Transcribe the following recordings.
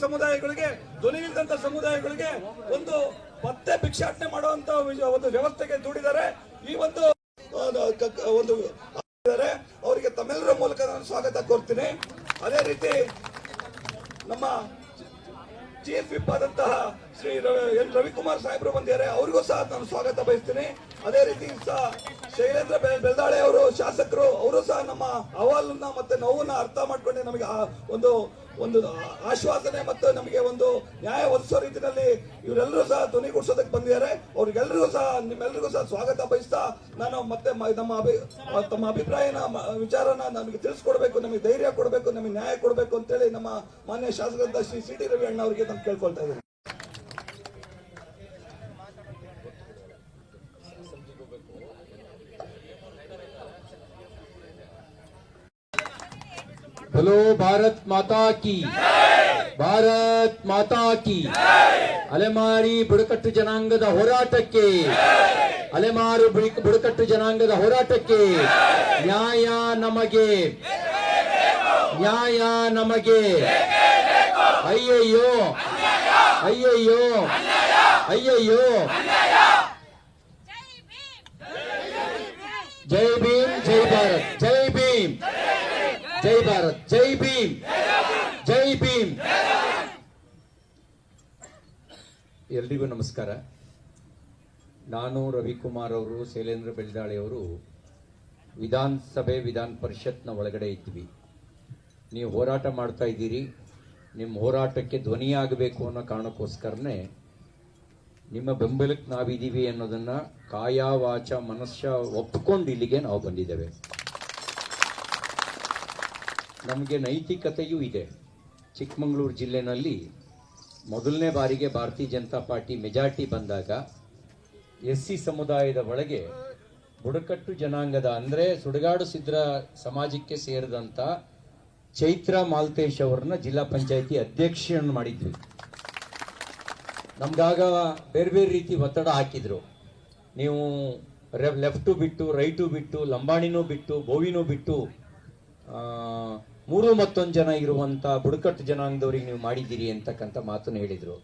ಸಮುದಾಯಗಳಿಗೆ, ಧ್ವನಿ ಇಲ್ಲದಂತ ಸಮುದಾಯಗಳಿಗೆ ಒಂದು ಮತ್ತೆ ಭಿಕ್ಷಾಟನೆ ಮಾಡುವಂತ ಒಂದು ವ್ಯವಸ್ಥೆಗೆ ದೂಡಿದ್ದಾರೆ. ಈ ಒಂದು ಅವರಿಗೆ ತಮ್ಮೆಲ್ಲರ ಮೂಲಕ ನಾನು ಸ್ವಾಗತ ಕೋರ್ತೀನಿ. ಅದೇ ರೀತಿ ನಮ್ಮ ಚೀಫ್ ವಿಪ್ ಆದಂತಹ ಶ್ರೀ ಎನ್ ರವಿಕುಮಾರ್ ಸಾಹೇಬರು ಬಂದಿದ್ದಾರೆ, ಅವರಿಗೂ ಸಹ ನಾನು ಸ್ವಾಗತ ಬಯಸ್ತೀನಿ. ಅದೇ ರೀತಿ ಸಹ ಶೈಲೇಂದ್ರ ಬೆಲ್ದಾಳೆ ಅವರು ಶಾಸಕರು, ಅವರು ಸಹ ನಮ್ಮ ಅಹವಾಲನ್ನ ಮತ್ತೆ ನೋವನ್ನ ಅರ್ಥ ಮಾಡ್ಕೊಂಡು ನಮಗೆ ಒಂದು ಒಂದು ಆಶ್ವಾಸನೆ ಮತ್ತು ನಮಗೆ ಒಂದು ನ್ಯಾಯ ಒದಗಿಸೋ ರೀತಿಯಲ್ಲಿ ಇವರೆಲ್ಲರೂ ಸಹ ಧ್ವನಿಗೂಡಿಸೋದಕ್ಕೆ ಬಂದಿದ್ದಾರೆ. ಅವ್ರಿಗೆಲ್ಲರಿಗೂ ಸಹ ನಿಮ್ಮೆಲ್ಲರಿಗೂ ಸಹ ಸ್ವಾಗತ ಬಯಸ್ತಾ ನಾನು ಮತ್ತೆ ತಮ್ಮ ಅಭಿಪ್ರಾಯನ ವಿಚಾರನ ನಮಗೆ ತಿಳಿಸ್ಕೊಡ್ಬೇಕು, ನಮಗೆ ಧೈರ್ಯ ಕೊಡಬೇಕು, ನಮಗೆ ನ್ಯಾಯ ಕೊಡಬೇಕು ಅಂತೇಳಿ ನಮ್ಮ ಮಾನ್ಯ ಶಾಸಕರಾದ ಶ್ರೀ ಸಿ ಟಿ ರವಿ ಅಣ್ಣ ಅವರಿಗೆ ನಾನು ಕೇಳ್ಕೊಳ್ತಾ ಇದ್ದೀನಿ. बोलो भारत माता की, ಭಾರತ್ ಮಾತಾ ಕಿ. ಅಲೆಮಾರಿ ಬುಡಕಟ್ಟು ಜನಾಂಗದ ಹೋರಾಟಕ್ಕೆ, ಅಲೆಮಾರು ಬುಡಕಟ್ಟು ಜನಾಂಗದ ಹೋರಾಟಕ್ಕೆ ನ್ಯಾಯ ನಮಗೆ, ನ್ಯಾಯ ನಮಗೆ. ಅಯ್ಯಯ್ಯೋ ಅಯ್ಯಯ್ಯೋ ಅಯ್ಯಯ್ಯೋ. ಜೈ ಭೀಮ್, ಜೈ ಭಾರತ್, ಜೈ ಭೀಮ್, ಜೈ ಭಾರತ್, ಜೈ ಭೀಮ್, ಜೈ ಭೀಮ್. ಎಲ್ರಿಗೂ ನಮಸ್ಕಾರ. ನಾನು ರವಿಕುಮಾರ್ ಅವರು, ಶೈಲೇಂದ್ರ ಬೆಲ್ದಾಳೆ ಅವರು ವಿಧಾನಸಭೆ ವಿಧಾನ ಪರಿಷತ್ನ ಒಳಗಡೆ ಇದ್ವಿ. ನೀವು ಹೋರಾಟ ಮಾಡ್ತಾ ಇದ್ದೀರಿ, ನಿಮ್ಮ ಹೋರಾಟಕ್ಕೆ ಧ್ವನಿಯಾಗಬೇಕು ಅನ್ನೋ ಕಾರಣಕ್ಕೋಸ್ಕರನೇ ನಿಮ್ಮ ಬೆಂಬಲಕ್ಕೆ ನಾವಿದ್ದೀವಿ ಅನ್ನೋದನ್ನ ಕಾಯ ವಾಚ ಮನಸ್ಸ ಒಪ್ಪಿಕೊಂಡು ಇಲ್ಲಿಗೆ ನಾವು ಬಂದಿದ್ದೇವೆ. ನಮಗೆ ನೈತಿಕತೆಯೂ ಇದೆ. ಚಿಕ್ಕಮಗಳೂರು ಜಿಲ್ಲೆನಲ್ಲಿ ಮೊದಲನೇ ಬಾರಿಗೆ ಭಾರತೀಯ ಜನತಾ ಪಾರ್ಟಿ ಮೆಜಾರಿಟಿ ಬಂದಾಗ SC ಸಮುದಾಯದ ಒಳಗೆ ಬುಡಕಟ್ಟು ಜನಾಂಗದ ಅಂದರೆ ಸುಡಗಾಡು ಸಿದ್ಧ ಸಮಾಜಕ್ಕೆ ಸೇರಿದಂಥ ಚೈತ್ರ ಮಾಲ್ತೇಶ್ ಅವರನ್ನ ಜಿಲ್ಲಾ ಪಂಚಾಯಿತಿ ಅಧ್ಯಕ್ಷರನ್ನು ಮಾಡಿದ್ವಿ. ನಮ್ಗಾಗ ಬೇರೆ ಬೇರೆ ರೀತಿ ಒತ್ತಡ ಹಾಕಿದ್ರು. ನೀವು ಲೆಫ್ಟು ಬಿಟ್ಟು, ರೈಟು ಬಿಟ್ಟು, ಲಂಬಾಣಿನೂ ಬಿಟ್ಟು, ಬೋವಿನೂ ಬಿಟ್ಟು, ಮೂರು ಮತ್ತೊಂದು ಜನ ಇರುವಂತ ಬುಡಕಟ್ಟು ಜನಾಂಗದವ್ರಿಗೆ ನೀವು ಮಾಡಿದ್ದೀರಿ ಅಂತಕ್ಕಂಥ ಮಾತನ್ನು ಹೇಳಿದ್ರು.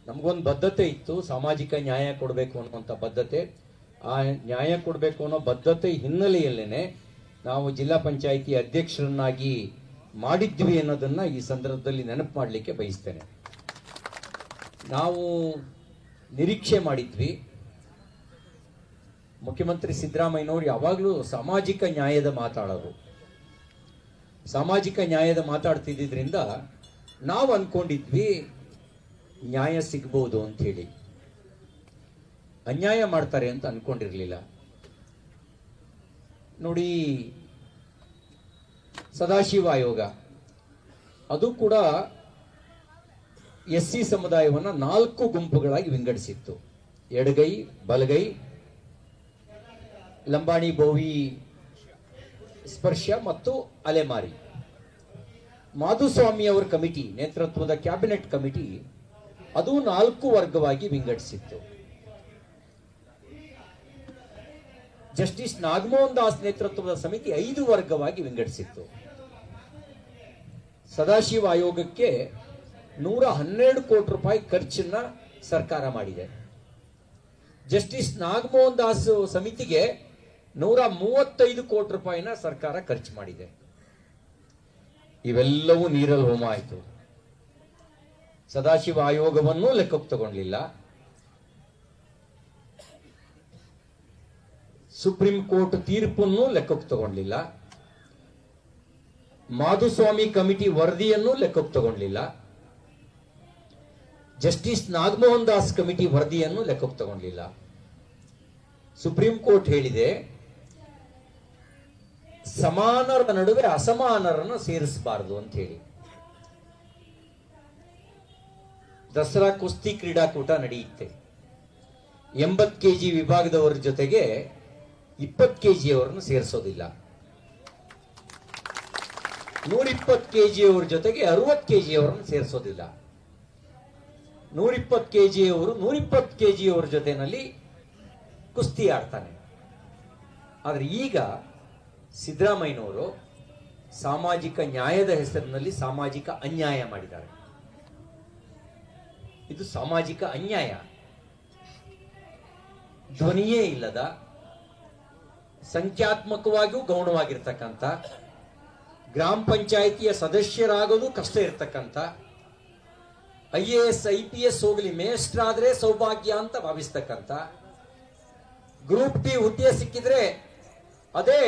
ನಮಗೊಂದು ಬದ್ಧತೆ ಇತ್ತು, ಸಾಮಾಜಿಕ ನ್ಯಾಯ ಕೊಡಬೇಕು ಅನ್ನುವಂಥ ಬದ್ಧತೆ. ಆ ನ್ಯಾಯ ಕೊಡಬೇಕು ಅನ್ನೋ ಬದ್ಧತೆ ಹಿನ್ನೆಲೆಯಲ್ಲೇನೆ ನಾವು ಜಿಲ್ಲಾ ಪಂಚಾಯಿತಿ ಅಧ್ಯಕ್ಷರನ್ನಾಗಿ ಮಾಡಿದ್ವಿ ಅನ್ನೋದನ್ನ ಈ ಸಂದರ್ಭದಲ್ಲಿ ನೆನಪು ಮಾಡಲಿಕ್ಕೆ ಬಯಸ್ತೇನೆ. ನಾವು ನಿರೀಕ್ಷೆ ಮಾಡಿದ್ವಿ, ಮುಖ್ಯಮಂತ್ರಿ ಸಿದ್ದರಾಮಯ್ಯನವರು ಯಾವಾಗಲೂ ಸಾಮಾಜಿಕ ನ್ಯಾಯದ ಮಾತಾಡೋರು. ಸಾಮಾಜಿಕ ನ್ಯಾಯದ ಮಾತಾಡ್ತಿದ್ರಿಂದ ನಾವು ಅನ್ಕೊಂಡಿದ್ವಿ ನ್ಯಾಯ ಸಿಗ್ಬೋದು ಅಂತ ಹೇಳಿ. ಅನ್ಯಾಯ ಮಾಡ್ತಾರೆ ಅಂತ ಅನ್ಕೊಂಡಿರ್ಲಿಲ್ಲ. ನೋಡಿ, ಸದಾಶಿವ ಆಯೋಗ ಅದು ಕೂಡ SC ಸಮುದಾಯವನ್ನು 4 ಗುಂಪುಗಳಾಗಿ ವಿಂಗಡಿಸಿತ್ತು. ಎಡಗೈ, ಬಲಗೈ, ಲಂಬಾಣಿ, ಬೋವಿ, ಸ್ಪರ್ಶ ಮತ್ತು ಅಲೆಮಾರಿ. ಮಾಧುಸ್ವಾಮಿ ಅವರ ಕಮಿಟಿ ನೇತೃತ್ವದ ಕ್ಯಾಬಿನೆಟ್ ಕಮಿಟಿ ಅದು 4 ವರ್ಗವಾಗಿ ವಿಂಗಡಿಸಿತ್ತು. ಜಸ್ಟಿಸ್ ನಾಗಮೋಹನ್ ದಾಸ್ ನೇತೃತ್ವದ ಸಮಿತಿ 5 ವರ್ಗವಾಗಿ ವಿಂಗಡಿಸಿತ್ತು. ಸದಾಶಿವ ಆಯೋಗಕ್ಕೆ 112 ಕೋಟಿ ರೂಪಾಯಿ ಖರ್ಚನ್ನ ಸರ್ಕಾರ ಮಾಡಿದೆ. ಜಸ್ಟಿಸ್ ನಾಗಮೋಹನ್ ದಾಸ್ ಸಮಿತಿಗೆ 135 ಕೋಟಿ ರೂಪಾಯಿನ ಸರ್ಕಾರ ಖರ್ಚು ಮಾಡಿದೆ. ಇವೆಲ್ಲವೂ ನೀರಲ್ಲಿ ಹೋಮ ಆಯಿತು. ಸದಾಶಿವ ಆಯೋಗವನ್ನು ಲೆಕ್ಕಕ್ಕೆ ತಗೊಂಡಿಲ್ಲ. ಸುಪ್ರೀಂ ಕೋರ್ಟ್ ತೀರ್ಪನ್ನು ಲೆಕ್ಕಕ್ಕೆ ತಗೊಂಡಿಲ್ಲ. ಮಾಧುಸ್ವಾಮಿ ಕಮಿಟಿ ವರದಿಯನ್ನು ಲೆಕ್ಕಕ್ಕೆ ತಗೊಂಡಿಲ್ಲ. ಜಸ್ಟಿಸ್ ನಾಗಮೋಹನ್ ದಾಸ್ ಕಮಿಟಿ ವರದಿಯನ್ನು ಲೆಕ್ಕಕ್ಕೆ ತಗೊಂಡಿಲ್ಲ. ಸುಪ್ರೀಂ ಕೋರ್ಟ್ ಹೇಳಿದೆ, ಸಮಾನರ ನಡುವೆ ಅಸಮಾನರನ್ನು ಸೇರಿಸಬಾರದು ಅಂತ ಹೇಳಿ. ದಸರಾ ಕುಸ್ತಿ ಕ್ರೀಡಾಕೂಟ ನಡೆಯುತ್ತೆ. 80 kg ವಿಭಾಗದವರ ಜೊತೆಗೆ 20 kg ಅವರನ್ನು ಸೇರಿಸೋದಿಲ್ಲ. 120 kg ಅವರ ಜೊತೆಗೆ 60 kg ಅವರನ್ನು ಸೇರಿಸೋದಿಲ್ಲ. 120 kg ಅವರು 120 kg ಅವರ ಜೊತೆನಲ್ಲಿ ಕುಸ್ತಿ ಆಡ್ತಾನೆ. ಆದ್ರೆ ಈಗ ಸಿದ್ದರಾಮಯ್ಯನವರು ಸಾಮಾಜಿಕ ನ್ಯಾಯದ ಹೆಸರಿನಲ್ಲಿ ಸಾಮಾಜಿಕ ಅನ್ಯಾಯ ಮಾಡಿದ್ದಾರೆ. ಇದು ಸಾಮಾಜಿಕ ಅನ್ಯಾಯ. ಧ್ವನಿಯೇ ಇಲ್ಲದ, ಸಂಖ್ಯಾತ್ಮಕವಾಗಿಯೂ ಗೌಣವಾಗಿರ್ತಕ್ಕಂಥ, ಗ್ರಾಮ ಪಂಚಾಯಿತಿಯ ಸದಸ್ಯರಾಗೋದು ಕಷ್ಟ ಇರ್ತಕ್ಕಂಥ, IAS IPS ಹೋಗಲಿ ಮೇಷ್ಟ್ರಾದ್ರೆ ಸೌಭಾಗ್ಯ ಅಂತ ಭಾವಿಸ್ತಕ್ಕಂಥ, ಗ್ರೂಪ್ ಡಿ ಹುದ್ದೆ ಸಿಕ್ಕಿದ್ರೆ ಅದೇ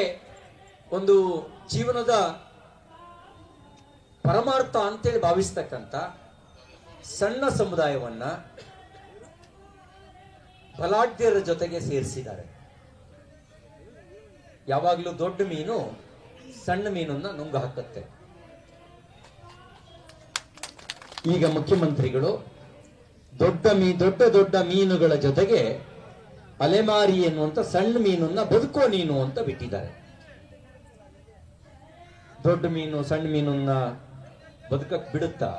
ಒಂದು ಜೀವನದ ಪರಮಾರ್ಥ ಅಂತೇಳಿ ಭಾವಿಸ್ತಕ್ಕಂಥ ಸಣ್ಣ ಸಮುದಾಯವನ್ನ ಬಲಾಢ್ಯರ ಜೊತೆಗೆ ಸೇರಿಸಿದ್ದಾರೆ. ಯಾವಾಗಲೂ ದೊಡ್ಡ ಮೀನು ಸಣ್ಣ ಮೀನನ್ನ ನುಂಗು ಹಾಕುತ್ತೆ. ಈಗ ಮುಖ್ಯಮಂತ್ರಿಗಳು ದೊಡ್ಡ ದೊಡ್ಡ ಮೀನುಗಳ ಜೊತೆಗೆ ಅಲೆಮಾರಿ ಎನ್ನುವಂತ ಸಣ್ಣ ಮೀನನ್ನ ಬದುಕೋ ನೀನು ಅಂತ ಬಿಟ್ಟಿದ್ದಾರೆ. ದೊಡ್ಡ ಮೀನು ಸಣ್ಣ ಮೀನನ್ನ ಬದುಕಕ್ ಬಿಡುತ್ತಾ?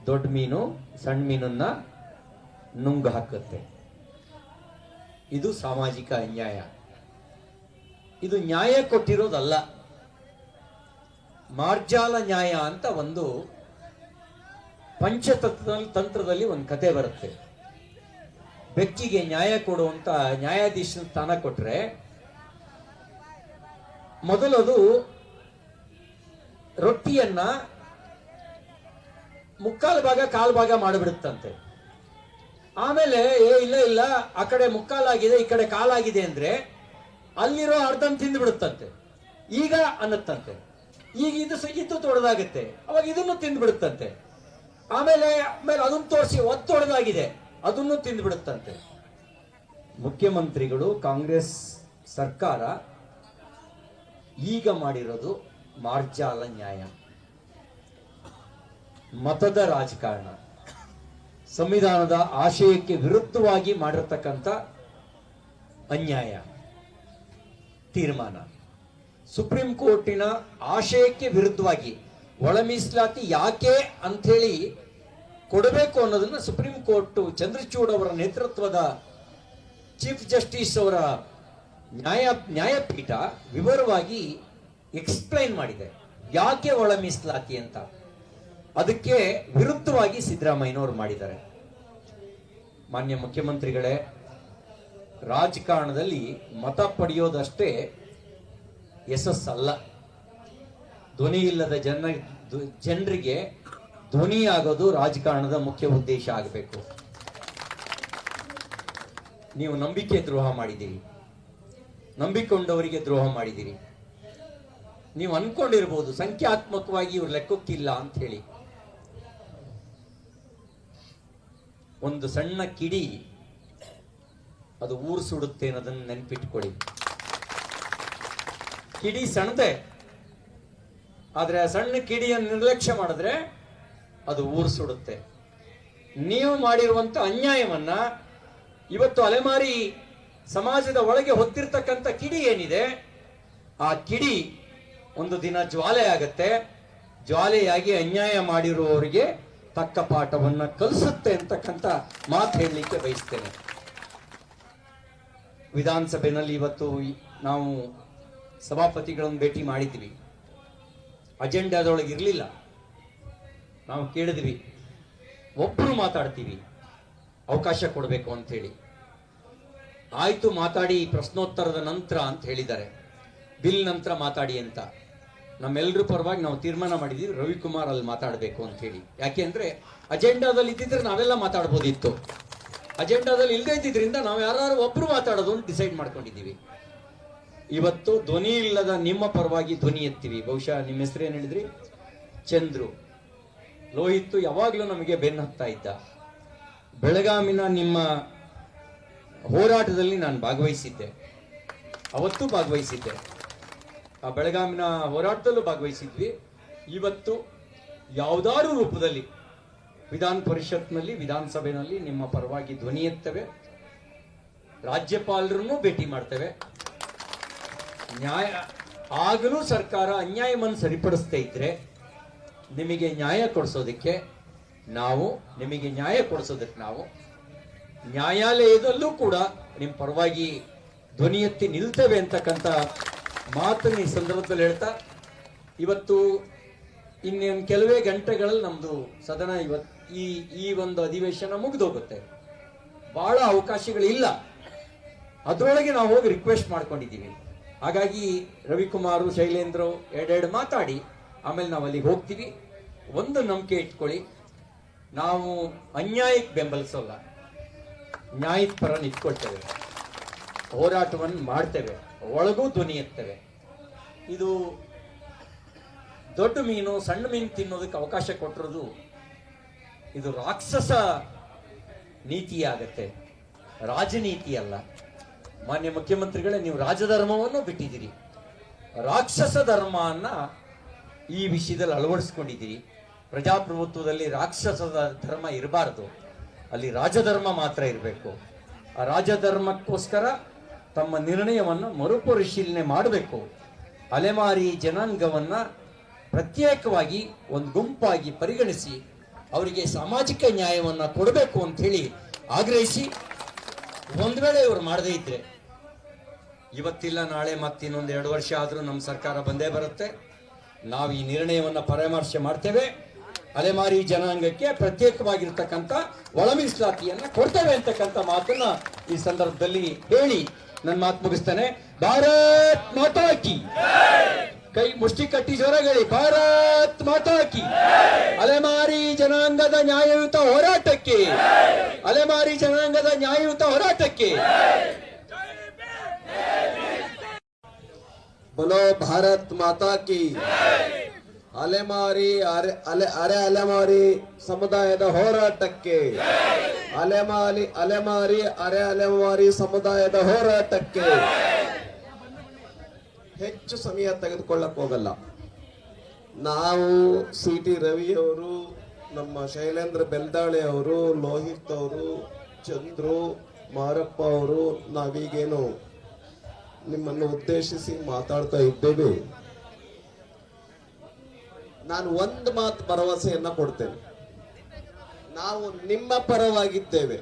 ದೊಡ್ಡ ಮೀನು ಸಣ್ಣ ಮೀನನ್ನ ನುಂಗು ಹಾಕುತ್ತೆ. ಇದು ಸಾಮಾಜಿಕ ಅನ್ಯಾಯ. ಇದು ನ್ಯಾಯ ಕೊಟ್ಟಿರೋದಲ್ಲ, ಮಾರ್ಜಾಲ ನ್ಯಾಯ ಅಂತ ಒಂದು ಪಂಚತಂತ್ರದಲ್ಲಿ ಒಂದು ಕತೆ ಬರುತ್ತೆ. ಬೆಕ್ಕಿಗೆ ನ್ಯಾಯ ಕೊಡುವಂತ ನ್ಯಾಯಾಧೀಶನ ಸ್ಥಾನ ಕೊಟ್ರೆ ಮೊದಲದು ರೊಟ್ಟಿಯನ್ನ ಮುಕ್ಕಾಲು ಭಾಗ ಕಾಲು ಭಾಗ ಮಾಡಿಬಿಡುತ್ತಂತೆ. ಆಮೇಲೆ ಇಲ್ಲ ಆ ಕಡೆ ಮುಕ್ಕಾಲಾಗಿದೆ ಈ ಕಡೆ ಕಾಲಾಗಿದೆ ಅಂದ್ರೆ ಅಲ್ಲಿರೋ ಅರ್ಧನ್ ತಿಂದು ಬಿಡುತ್ತಂತೆ. ಈಗ ಅನ್ನತ್ತಂತೆ, ಈಗ ಇದು ತೊಡೆದಾಗುತ್ತೆ, ಅವಾಗ ಇದನ್ನು ತಿಂದು ಬಿಡುತ್ತಂತೆ. ಆಮೇಲೆ ಅದನ್ನು ತೋರಿಸಿ ಒತ್ತೊಡೆದಾಗಿದೆ, ಅದನ್ನು ತಿಂದು ಬಿಡುತ್ತಂತೆ. ಮುಖ್ಯಮಂತ್ರಿಗಳು, ಕಾಂಗ್ರೆಸ್ ಸರ್ಕಾರ ಈಗ ಮಾಡಿರೋದು ಮಾರ್ಜಾಲ ನ್ಯಾಯ, ಮತದ ರಾಜಕಾರಣ, ಸಂವಿಧಾನದ ಆಶಯಕ್ಕೆ ವಿರುದ್ಧವಾಗಿ ಮಾಡಿರತಕ್ಕಂಥ ಅನ್ಯಾಯ ತೀರ್ಮಾನ. ಸುಪ್ರೀಂ ಕೋರ್ಟಿನ ಆಶಯಕ್ಕೆ ವಿರುದ್ಧವಾಗಿ ಒಳ ಮೀಸಲಾತಿ ಯಾಕೆ ಅಂಥೇಳಿ ಕೊಡಬೇಕು ಅನ್ನೋದನ್ನ ಸುಪ್ರೀಂ ಕೋರ್ಟ್ ಚಂದ್ರಚೂಡ್ ಅವರ ನೇತೃತ್ವದ ಚೀಫ್ ಜಸ್ಟಿಸ್ ಅವರ ನ್ಯಾಯಪೀಠ ವಿವರವಾಗಿ ಎಕ್ಸ್ಪ್ಲೈನ್ ಮಾಡಿದೆ, ಯಾಕೆ ಒಳ ಮೀಸಲಾತಿ ಅಂತ. ಅದಕ್ಕೆ ವಿರುದ್ಧವಾಗಿ ಸಿದ್ದರಾಮಯ್ಯನವರು ಮಾಡಿದ್ದಾರೆ. ಮಾನ್ಯ ಮುಖ್ಯಮಂತ್ರಿಗಳೇ, ರಾಜಕಾರಣದಲ್ಲಿ ಮತ ಪಡೆಯೋದಷ್ಟೇ ಯಶಸ್ಸಲ್ಲ. ಧ್ವನಿ ಇಲ್ಲದ ಜನರಿಗೆ ಧ್ವನಿಯಾಗೋದು ರಾಜಕಾರಣದ ಮುಖ್ಯ ಉದ್ದೇಶ ಆಗಬೇಕು. ನೀವು ನಂಬಿಕೆ ದ್ರೋಹ ಮಾಡಿದ್ದೀರಿ, ನಂಬಿಕೊಂಡವರಿಗೆ ದ್ರೋಹ ಮಾಡಿದ್ದೀರಿ. ನೀವು ಅನ್ಕೊಂಡಿರ್ಬೋದು ಸಂಖ್ಯಾತ್ಮಕವಾಗಿ ಇವ್ರ ಲೆಕ್ಕಕ್ಕಿಲ್ಲ ಅಂತ ಹೇಳಿ. ಒಂದು ಸಣ್ಣ ಕಿಡಿ ಅದು ಊರು ಸುಡುತ್ತೆ ಅನ್ನೋದನ್ನು ನೆನ್ಪಿಟ್ಕೊಳ್ಳಿ. ಕಿಡಿ ಸಣ್ಣದೆ, ಆದ್ರೆ ಆ ಸಣ್ಣ ಕಿಡಿಯನ್ನು ನಿರ್ಲಕ್ಷ್ಯ ಮಾಡಿದ್ರೆ ಅದು ಊರು ಸುಡುತ್ತೆ. ನೀವು ಮಾಡಿರುವಂತ ಅನ್ಯಾಯವನ್ನ ಇವತ್ತು ಅಲೆಮಾರಿ ಸಮಾಜದ ಒಳಗೆ ಹೊತ್ತಿರ್ತಕ್ಕಂಥ ಕಿಡಿ ಏನಿದೆ, ಆ ಕಿಡಿ ಒಂದು ದಿನ ಜ್ವಾಲೆ ಆಗತ್ತೆ. ಜ್ವಾಲೆಯಾಗಿ ಅನ್ಯಾಯ ಮಾಡಿರುವವರಿಗೆ ತಕ್ಕ ಪಾಠವನ್ನ ಕಲಿಸುತ್ತೆ ಅಂತಕ್ಕಂಥ ಮಾತು ಹೇಳಲಿಕ್ಕೆ ಬಯಸ್ತೇನೆ. ವಿಧಾನಸಭೆಯಲ್ಲಿ ಇವತ್ತು ನಾವು ಸಭಾಪತಿಗಳನ್ನು ಭೇಟಿ ಮಾಡಿದ್ವಿ. ಅಜೆಂಡಾದೊಳಗೆ ಇರಲಿಲ್ಲ. ನಾವು ಕೇಳಿದ್ವಿ, ಒಬ್ಬರು ಮಾತಾಡ್ತೀವಿ, ಅವಕಾಶ ಕೊಡಬೇಕು ಅಂತ ಹೇಳಿ. ಆಯ್ತು, ಮಾತಾಡಿ ಪ್ರಶ್ನೋತ್ತರದ ನಂತರ ಅಂತ ಹೇಳಿದ್ದಾರೆ, ಬಿಲ್ ನಂತರ ಮಾತಾಡಿ ಅಂತ. ನಮ್ಮೆಲ್ಲರ ಪರವಾಗಿ ನಾವು ತೀರ್ಮಾನ ಮಾಡಿದೀವಿ ರವಿಕುಮಾರ್ ಅಲ್ಲಿ ಮಾತಾಡಬೇಕು ಅಂತ ಹೇಳಿ. ಯಾಕೆ ಅಂದ್ರೆ ಅಜೆಂಡಾದಲ್ಲಿ ಇದ್ದಿದ್ರೆ ನಾವೆಲ್ಲ ಮಾತಾಡ್ಬೋದಿತ್ತು. ಅಜೆಂಡಾದಲ್ಲಿ ಇಲ್ಲದೆ ಇದ್ದಿದ್ರಿಂದ ನಾವು ಯಾರು ಒಬ್ರು ಮಾತಾಡೋದು ಅಂತ ಡಿಸೈಡ್ ಮಾಡ್ಕೊಂಡಿದ್ದೀವಿ. ಇವತ್ತು ಧ್ವನಿ ಇಲ್ಲದ ನಿಮ್ಮ ಪರವಾಗಿ ಧ್ವನಿ ಎತ್ತೀವಿ. ಬಹುಶಃ ನಿಮ್ಮ ಹೆಸರೇನು ಹೇಳಿದ್ರಿ? ಚಂದ್ರು. ಲೋಹಿತ್ತು ಯಾವಾಗ್ಲೂ ನಮಗೆ ಬೆನ್ನು ಹತ್ತಾ ಇದ್ದ. ಬೆಳಗಾಮಿನ ನಿಮ್ಮ ಹೋರಾಟದಲ್ಲಿ ನಾನು ಭಾಗವಹಿಸಿದ್ದೆ, ಅವತ್ತು ಭಾಗವಹಿಸಿದ್ದೆ. ಆ ಬೆಳಗಾಮಿನ ಹೋರಾಟದಲ್ಲೂ ಭಾಗವಹಿಸಿದ್ವಿ. ಇವತ್ತು ಯಾವುದಾದ್ರೂ ರೂಪದಲ್ಲಿ ವಿಧಾನ ಪರಿಷತ್ನಲ್ಲಿ, ವಿಧಾನಸಭೆಯಲ್ಲಿ ನಿಮ್ಮ ಪರವಾಗಿ ಧ್ವನಿ ಎತ್ತವೆ. ರಾಜ್ಯಪಾಲರನ್ನು ಭೇಟಿ ಮಾಡ್ತೇವೆ. ನ್ಯಾಯ ಆಗಲೂ ಸರ್ಕಾರ ಅನ್ಯಾಯವನ್ನು ಸರಿಪಡಿಸ್ತಾ ಇದ್ರೆ ನಿಮಗೆ ನ್ಯಾಯ ಕೊಡಿಸೋದಕ್ಕೆ ನಾವು ನ್ಯಾಯಾಲಯದಲ್ಲೂ ಕೂಡ ನಿಮ್ಮ ಪರವಾಗಿ ಧ್ವನಿ ಎತ್ತಿ ನಿಲ್ತೇವೆ ಅಂತಕ್ಕಂಥ ಮಾತನ್ನು ಈ ಸಂದರ್ಭದಲ್ಲಿ ಹೇಳ್ತಾ, ಇವತ್ತು ಇನ್ನೇನು ಕೆಲವೇ ಗಂಟೆಗಳಲ್ಲಿ ನಮ್ದು ಸದನ ಈ ಒಂದು ಅಧಿವೇಶನ ಮುಗಿದೋಗುತ್ತೆ. ಬಹಳ ಅವಕಾಶಗಳಿಲ್ಲ. ಅದರೊಳಗೆ ನಾವು ಹೋಗಿ ರಿಕ್ವೆಸ್ಟ್ ಮಾಡ್ಕೊಂಡಿದ್ದೀವಿ. ಹಾಗಾಗಿ ರವಿಕುಮಾರ್, ಶೈಲೇಂದ್ರ ಎರಡೆರಡು ಮಾತಾಡಿ ಆಮೇಲೆ ನಾವು ಅಲ್ಲಿಗೆ ಹೋಗ್ತೀವಿ. ಒಂದು ನಂಬಿಕೆ ಇಟ್ಕೊಳ್ಳಿ, ನಾವು ಅನ್ಯಾಯಕ್ಕೆ ಬೆಂಬಲಿಸೋಲ್ಲ, ನ್ಯಾಯದ ಪರ ನಿಂತ್ಕೊಳ್ತೇವೆ, ಹೋರಾಟವನ್ನು ಮಾಡ್ತೇವೆ, ಒಳಗೂ ಧ್ವನಿ ಎತ್ತೇವೆ. ಇದು ದೊಡ್ಡ ಮೀನು ಸಣ್ಣ ಮೀನು ತಿನ್ನೋದಕ್ಕೆ ಅವಕಾಶ ಕೊಟ್ಟಿರೋದು ಇದು ರಾಕ್ಷಸ ನೀತಿ ಆಗತ್ತೆ, ರಾಜನೀತಿ ಅಲ್ಲ. ಮಾನ್ಯ ಮುಖ್ಯಮಂತ್ರಿಗಳೇ, ನೀವು ರಾಜಧರ್ಮವನ್ನು ಬಿಟ್ಟಿದ್ದೀರಿ, ರಾಕ್ಷಸ ಧರ್ಮವನ್ನ ಈ ವಿಷಯದಲ್ಲಿ ಅಳವಡಿಸ್ಕೊಂಡಿದ್ದೀರಿ. ಪ್ರಜಾಪ್ರಭುತ್ವದಲ್ಲಿ ರಾಕ್ಷಸದ ಧರ್ಮ ಇರಬಾರ್ದು, ಅಲ್ಲಿ ರಾಜಧರ್ಮ ಮಾತ್ರ ಇರಬೇಕು. ಆ ರಾಜಧರ್ಮಕ್ಕೋಸ್ಕರ ತಮ್ಮ ನಿರ್ಣಯವನ್ನು ಮರುಪರಿಶೀಲನೆ ಮಾಡಬೇಕು. ಅಲೆಮಾರಿ ಜನಾಂಗವನ್ನ ಪ್ರತ್ಯೇಕವಾಗಿ ಒಂದು ಗುಂಪಾಗಿ ಪರಿಗಣಿಸಿ ಅವರಿಗೆ ಸಾಮಾಜಿಕ ನ್ಯಾಯವನ್ನು ಕೊಡಬೇಕು ಅಂತ ಹೇಳಿ ಆಗ್ರಹಿಸಿ, ಒಂದ್ ವೇಳೆ ಇವರು ಮಾಡದೇ ಇದ್ರೆ ಇವತ್ತಿಲ್ಲ ನಾಳೆ ಮತ್ತಿನ್ನೊಂದು 2 ವರ್ಷ ಆದ್ರೂ ನಮ್ಮ ಸರ್ಕಾರ ಬಂದೇ ಬರುತ್ತೆ. ನಾವು ಈ ನಿರ್ಣಯವನ್ನು ಪರಾಮರ್ಶೆ ಮಾಡ್ತೇವೆ. ಅಲೆಮಾರಿ ಜನಾಂಗಕ್ಕೆ ಪ್ರತ್ಯೇಕವಾಗಿರ್ತಕ್ಕಂಥ ಒಳ ಮೀಸಲಾತಿಯನ್ನ ಕೊಡ್ತೇವೆ ಅಂತಕ್ಕಂಥ ಮಾತನ್ನ ಈ ಸಂದರ್ಭದಲ್ಲಿ ಹೇಳಿ ನನ್ನ ಮಾತು ಮುಗಿಸ್ತೇನೆ. ಭಾರತ್ ಮಾತಾ ಕಿ, ಕೈ ಮುಷ್ಟಿ ಕಟ್ಟಿ ಜೋರಾಗಲಿ, ಭಾರತ್ ಮಾತಾ ಕಿ. ಅಲೆಮಾರಿ ಜನಾಂಗದ ನ್ಯಾಯಯುತ ಹೋರಾಟಕ್ಕೆ, ಅಲೆಮಾರಿ ಜನಾಂಗದ ನ್ಯಾಯಯುತ ಹೋರಾಟಕ್ಕೆ. बोलो भारत माता की. ಅಲೆಮಾರಿ ಅಲೆಮಾರಿ ಸಮುದಾಯದ ಹೋರಾಟಕ್ಕೆ, ಅಲೆಮಾರಿ ಸಮುದಾಯದ ಹೋರಾಟಕ್ಕೆ. ಹೆಚ್ಚು ಸಮಯ ತೆಗೆದುಕೊಳ್ಳಕ್ ಹೋಗಲ್ಲ. ನಾವು CT ರವಿಯವರು, ನಮ್ಮ ಶೈಲೇಂದ್ರ ಬೆಲ್ದಾಳೆ ಅವರು, ಲೋಹಿತ್ ಅವರು, ಚಂದ್ರು, ಮಾರಪ್ಪ ಅವರು, ನಾವೀಗೇನು ನಿಮ್ಮನ್ನು ಉದ್ದೇಶಿಸಿ ಮಾತಾಡ್ತಾ ಇದ್ದೇವೆ. ನಾನು ಒಂದು ಮಾತು ಭರವಸೆಯನ್ನ ಕೊಡ್ತೇನೆ. ನಾವು ನಿಮ್ಮ ಪರವಾಗಿದ್ದೇವೆ,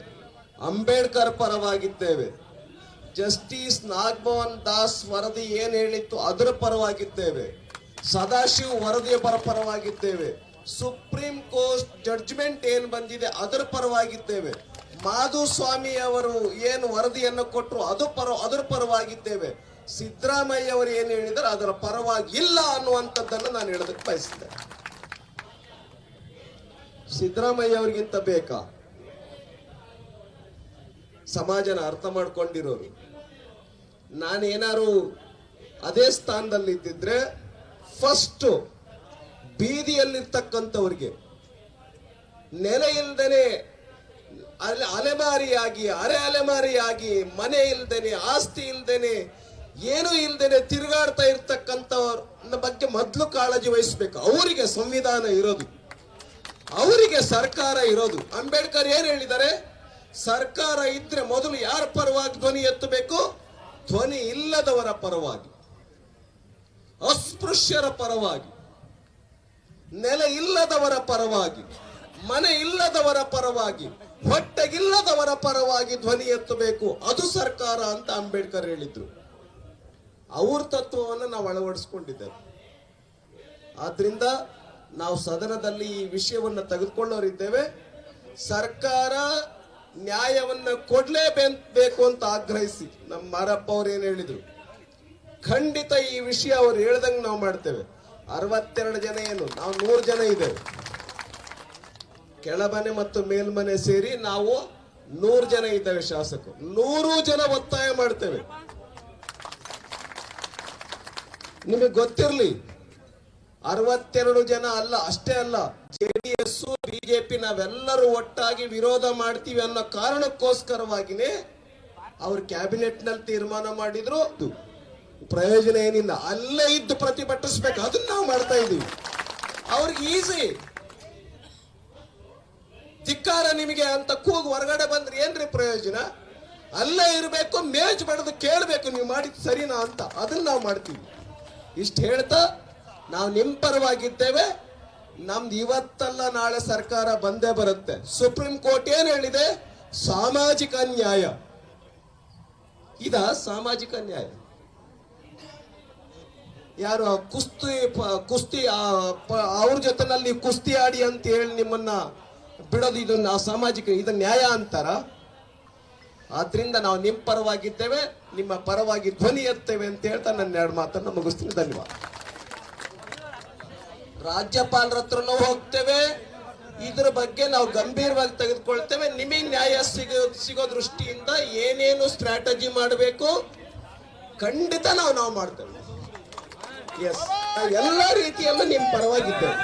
ಅಂಬೇಡ್ಕರ್ ಪರವಾಗಿದ್ದೇವೆ, ಜಸ್ಟಿಸ್ ನಾಗಭವನ್ ದಾಸ್ ವರದಿ ಏನ್ ಹೇಳಿತ್ತು ಅದರ ಪರವಾಗಿದ್ದೇವೆ, ಸದಾಶಿವ್ ವರದಿಯ ಪರವಾಗಿದ್ದೇವೆ, ಸುಪ್ರೀಂ ಕೋರ್ಟ್ ಜಡ್ಜ್ಮೆಂಟ್ ಏನ್ ಬಂದಿದೆ ಅದರ ಪರವಾಗಿದ್ದೇವೆ, ಮಾಧುಸ್ವಾಮಿ ಅವರು ಏನು ವರದಿಯನ್ನು ಕೊಟ್ಟರು ಅದರ ಪರವಾಗಿದ್ದೇವೆ, ಸಿದ್ದರಾಮಯ್ಯ ಅವರು ಏನು ಹೇಳಿದರೆ ಅದರ ಪರವಾಗಿಲ್ಲ ಅನ್ನುವಂಥದ್ದನ್ನು ನಾನು ಹೇಳೋದಕ್ಕೆ ಬಯಸಿದ್ದೆ. ಸಿದ್ದರಾಮಯ್ಯ ಅವರಿಗಿಂತ ಬೇಕಾ ಸಮಾಜನ ಅರ್ಥ ಮಾಡ್ಕೊಂಡಿರೋರು? ನಾನೇನಾರು ಅದೇ ಸ್ಥಾನದಲ್ಲಿ ಇದ್ದಿದ್ರೆ ಫಸ್ಟ್ ಬೀದಿಯಲ್ಲಿರ್ತಕ್ಕಂಥವ್ರಿಗೆ ನೆಲೆ ಇಲ್ದೇನೆ ಅಲೆಮಾರಿಯಾಗಿ ಅಲೆಮಾರಿಯಾಗಿ ಮನೆ ಇಲ್ದೇನೆ ಆಸ್ತಿ ಇಲ್ದೇನೆ ಏನು ಇಲ್ದೇನೆ ತಿರುಗಾಡ್ತಾ ಇರ್ತಕ್ಕಂಥವ್ರ ಬಗ್ಗೆ ಮೊದಲು ಕಾಳಜಿ ವಹಿಸ್ಬೇಕು. ಅವರಿಗೆ ಸಂವಿಧಾನ ಇರೋದು, ಅವರಿಗೆ ಸರ್ಕಾರ ಇರೋದು. ಅಂಬೇಡ್ಕರ್ ಏನ್ ಹೇಳಿದ್ದಾರೆ? ಸರ್ಕಾರ ಇದ್ರೆ ಮೊದಲು ಯಾರ ಪರವಾಗಿ ಧ್ವನಿ ಎತ್ತಬೇಕು? ಧ್ವನಿ ಇಲ್ಲದವರ ಪರವಾಗಿ, ಅಸ್ಪೃಶ್ಯರ ಪರವಾಗಿ, ನೆಲೆ ಇಲ್ಲದವರ ಪರವಾಗಿ, ಮನೆ ಇಲ್ಲದವರ ಪರವಾಗಿ, ಹೊಟ್ಟೆಗಿಲ್ಲದವರ ಪರವಾಗಿ ಧ್ವನಿ ಎತ್ತಬೇಕು. ಅದು ಸರ್ಕಾರ ಅಂತ ಅಂಬೇಡ್ಕರ್ ಹೇಳಿದ್ರು. ಅವ್ರ ತತ್ವವನ್ನು ನಾವು ಅಳವಡಿಸ್ಕೊಂಡಿದ್ದೇವೆ. ಆದ್ರಿಂದ ನಾವು ಸದನದಲ್ಲಿ ಈ ವಿಷಯವನ್ನು ತೆಗೆದುಕೊಳ್ಳೋರಿದ್ದೇವೆ. ಸರ್ಕಾರ ನ್ಯಾಯವನ್ನ ಕೊಡ್ಲೇಬೇಕು ಅಂತ ಆಗ್ರಹಿಸಿ ನಮ್ಮ ಮಾರಪ್ಪ ಅವ್ರು ಏನ್ ಹೇಳಿದ್ರು, ಖಂಡಿತ ಈ ವಿಷಯ ಅವ್ರು ಹೇಳ್ದಂಗೆ ನಾವು ಮಾಡ್ತೇವೆ. 62 ಜನ ಏನು, ನಾವು 100 ಜನ ಇದ್ದೇವೆ. ಕೆಳಮನೆ ಮತ್ತು ಮೇಲ್ಮನೆ ಸೇರಿ ನಾವು 100 ಜನ ಇದ್ದೇವೆ ಶಾಸಕರು. 100 ಜನ ಒತ್ತಾಯ ಮಾಡ್ತೇವೆ. ನಿಮಗೆ ಗೊತ್ತಿರಲಿ, 62 ಜನ ಅಲ್ಲ, ಅಷ್ಟೇ ಅಲ್ಲ, JDS BJP ನಾವೆಲ್ಲರೂ ಒಟ್ಟಾಗಿ ವಿರೋಧ ಮಾಡ್ತೀವಿ ಅನ್ನೋ ಕಾರಣಕ್ಕೋಸ್ಕರವಾಗಿನೇ ಅವ್ರ ಕ್ಯಾಬಿನೆಟ್ ನಲ್ಲಿ ತೀರ್ಮಾನ ಮಾಡಿದ್ರು. ಪ್ರಯೋಜನ ಏನಿಲ್ಲ, ಅಲ್ಲೇ ಇದ್ದು ಪ್ರತಿಭಟಿಸ್ಬೇಕು, ಅದನ್ನ ನಾವು ಮಾಡ್ತಾ ಇದೀವಿ. ಅವ್ರಿಗೆ ಈಸಿ, ಧಿಕ್ಕಾರ ನಿಮಗೆ ಅಂತ ಕೂಗು ಹೊರಗಡೆ ಬಂದ್ರೆ ಏನ್ರಿ ಪ್ರಯೋಜನ? ಅಲ್ಲೇ ಇರಬೇಕು, ಮೇಜ್ ಬಡದು ಕೇಳಬೇಕು ನೀವು ಮಾಡಿದ್ ಸರಿನಾ ಅಂತ, ಅದನ್ನ ನಾವು ಮಾಡ್ತೀವಿ. ಇಷ್ಟು ಹೇಳ್ತಾ ನಾವು ನಿಮ್ ಪರವಾಗಿದ್ದೇವೆ. ನಮ್ದು ಇವತ್ತಲ್ಲ ನಾಳೆ ಸರ್ಕಾರ ಬಂದೇ ಬರುತ್ತೆ. ಸುಪ್ರೀಂ ಕೋರ್ಟ್ ಏನ್ ಹೇಳಿದೆ? ಸಾಮಾಜಿಕ ನ್ಯಾಯ. ಇದ ಸಾಮಾಜಿಕ ನ್ಯಾಯ? ಯಾರು ಕುಸ್ತಿ ಅವ್ರ ಜೊತೆನಲ್ಲಿ ಕುಸ್ತಿ ಆಡಿ ಅಂತ ಹೇಳಿ ನಿಮ್ಮನ್ನ ಬಿಡೋದು ಇದನ್ನ ಸಾಮಾಜಿಕ ಇದನ್ನ ನ್ಯಾಯ ಅಂತಾರ? ಆದ್ರಿಂದ ನಾವು ನಿಮ್ಮ ಪರವಾಗಿದ್ದೇವೆ, ನಿಮ್ಮ ಪರವಾಗಿ ಧ್ವನಿ ಎತ್ತೇವೆ ಅಂತ ಹೇಳ್ತಾ ನನ್ನ 2 ಮಾತನ್ನು ಮುಗಿಸ್ತೀನಿ. ಧನ್ಯವಾದ. ರಾಜ್ಯಪಾಲರ ಹತ್ರನೂ ಹೋಗ್ತೇವೆ, ಇದ್ರ ಬಗ್ಗೆ ನಾವು ಗಂಭೀರವಾಗಿ ತೆಗೆದುಕೊಳ್ತೇವೆ. ನಿಮಗೆ ನ್ಯಾಯ ಸಿಗೋ ದೃಷ್ಟಿಯಿಂದ ಏನೇನು ಸ್ಟ್ರಾಟಜಿ ಮಾಡಬೇಕು ಖಂಡಿತ ನಾವು ಮಾಡ್ತೇವೆ. ಎಸ್, ಎಲ್ಲ ರೀತಿಯಲ್ಲೂ ನಿಮ್ಮ ಪರವಾಗಿದ್ದೇವೆ.